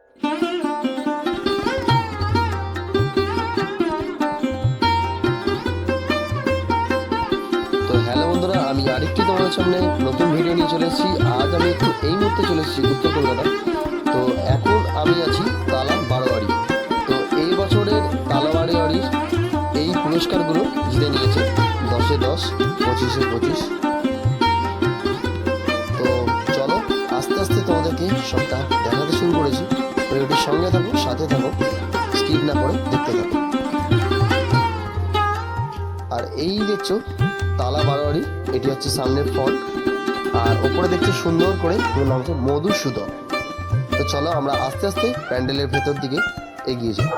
তো হ্যালো বন্ধুরা, আমি আরেকটি তোমাদের সামনে নতুন ভিডিও নিয়ে চলে এসেছি। আজ আমি একটু এই মুহূর্তে চলে এসেছি উত্তর কলকাতা। তো এখন আমি আছি তালা বারোয়ারি। তো এই বছরের তালা বারোয়ারির এই পুরস্কারগুলো জিতে নিয়েছে 10-এ 10, 25-এ 25। তো চলো আস্তে আস্তে তোমাদেরকে সবটা দেখাতে শুরু করেছি। ভিডিওটির সঙ্গে থাকো, সাথে থাকো, স্কিপ না করে দেখতে থাকো। আর এই দেখছো তালা বারোয়ারি, এটি হচ্ছে সামনের ফ্রন্ট, আর ওপরে দেখছো সুন্দর করে নাম হচ্ছে মধুসূদন। তো চলো আমরা আস্তে আস্তে প্যান্ডেলের ভেতর দিকে এগিয়ে যাই।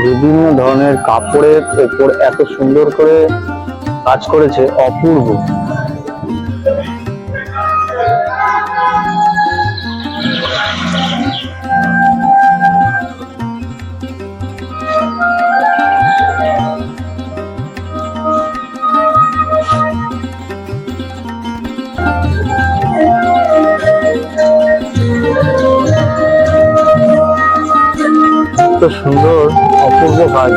বিভিন্ন ধরনের কাপড়ের ওপর এত সুন্দর করে কাজ করেছে, অপূর্ব। এত সুন্দর অপূর্ব কাজ।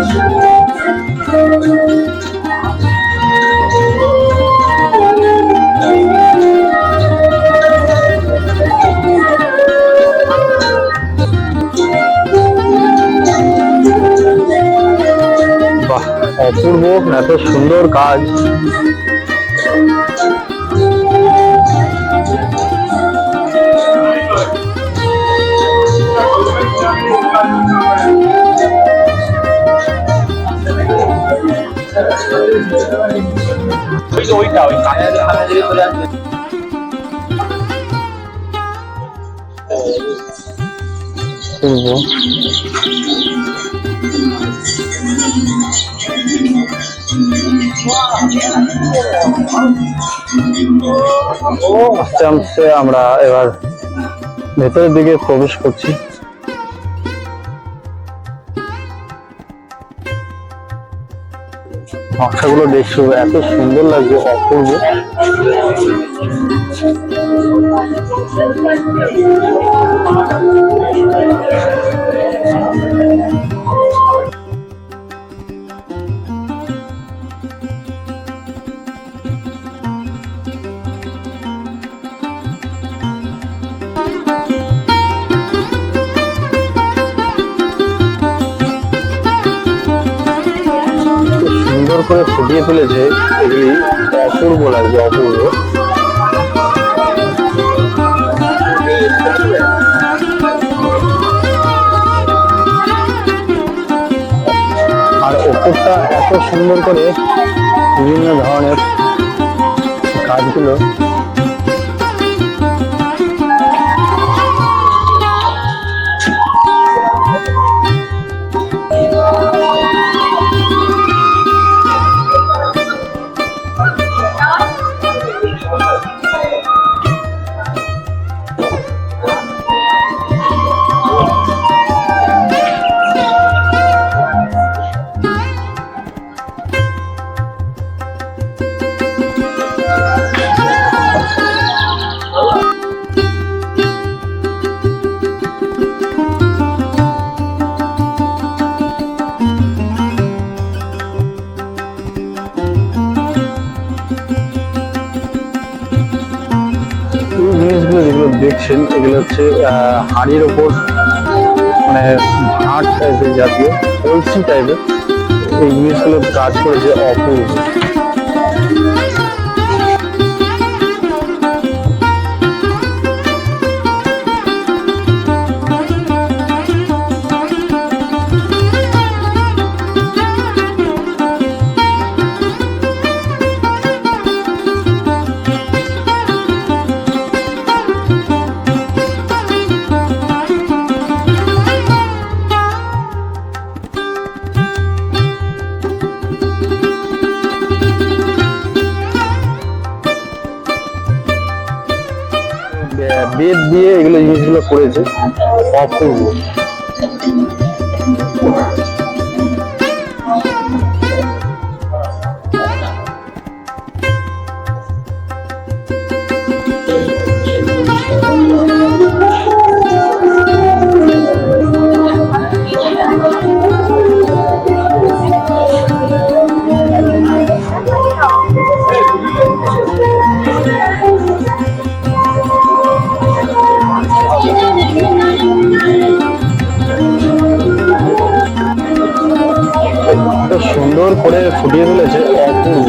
বাহ, অপূর্ব, এত সুন্দর কাজ। আস্তে আস্তে আমরা এবার ভেতরের দিকে প্রবেশ করছি। নকশাগুলো দেখছো, এত সুন্দর লাগছে, অপূর্ব। সুন্দর করে ফুটিয়ে তুলেছে, এগুলি অপূর্ব লাগছে, অপূর্ব। আর ওপরটা এত সুন্দর করে বিভিন্ন ধরনের কাজগুলো। জিনিসগুলো যেগুলো দেখছেন, এগুলো হচ্ছে হাড়ির ওপর মানে ভাট টাইপের জাতীয়, কলসি টাইপের, এই জিনিসগুলো কাজ করেছে অপূর্ব। বেদ দিয়ে এগুলো জিনিসগুলো করেছে, অপূর্ব। এত সুন্দর করে ফুটিয়ে তুলেছে, অপূর্ব।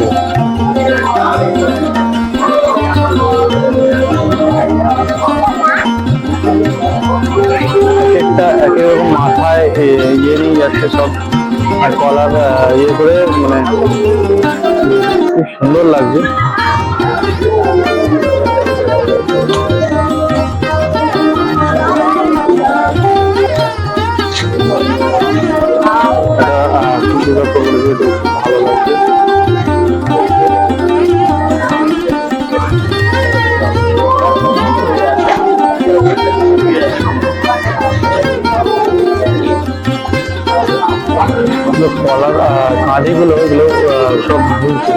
একটা একই রকম মাথায় ইয়ে নিয়ে যাচ্ছে সব, আর কলার ইয়ে করে, মানে খুব সুন্দর লাগছে। ভালো লাগছে। কলার কাঁদিগুলো এগুলো সব ঝুলছে।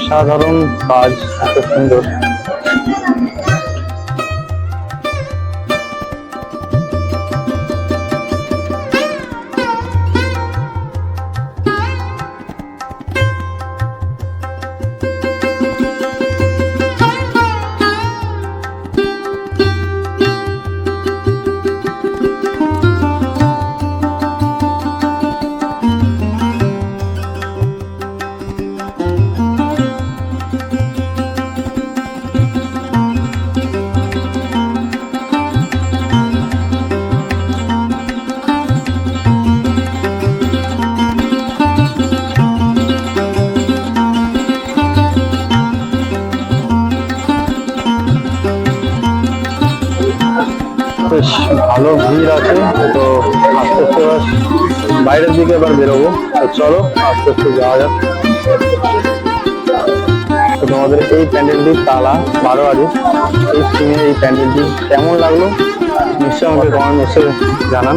সাধারণ কাজ, এত সুন্দর। বেশ ভালো ভিড় আছে, তো আস্তে আস্তে বাইরের দিকে এবার বেরোবো। তো চলো আস্তে আস্তে যাওয়া যাক। তো তোমাদের এই প্যান্ডেলটি তালা বারোয়ারি এই স্ক্রিনে এই প্যান্ডেলটি কেমন লাগলো নিশ্চয়ই আমাকে কমেন্ট বক্সে জানান।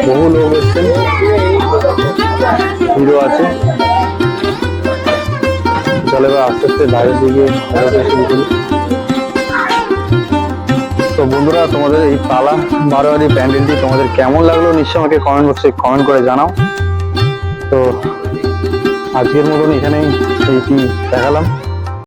বহু লোক এসছেন, ভিড়ও আছে। চলে এবার আস্তে আস্তে বাইরের দিকে বেরোতে শুরু করি। তো বন্ধুরা, তোমাদের এই তালা বারোয়ারি প্যান্ডেলটি তোমাদের কেমন লাগলো নিশ্চয়ই আমাকে কমেন্ট বক্সে কমেন্ট করে জানাও। তো আজকের মতন এখানেই এইটি দেখালাম।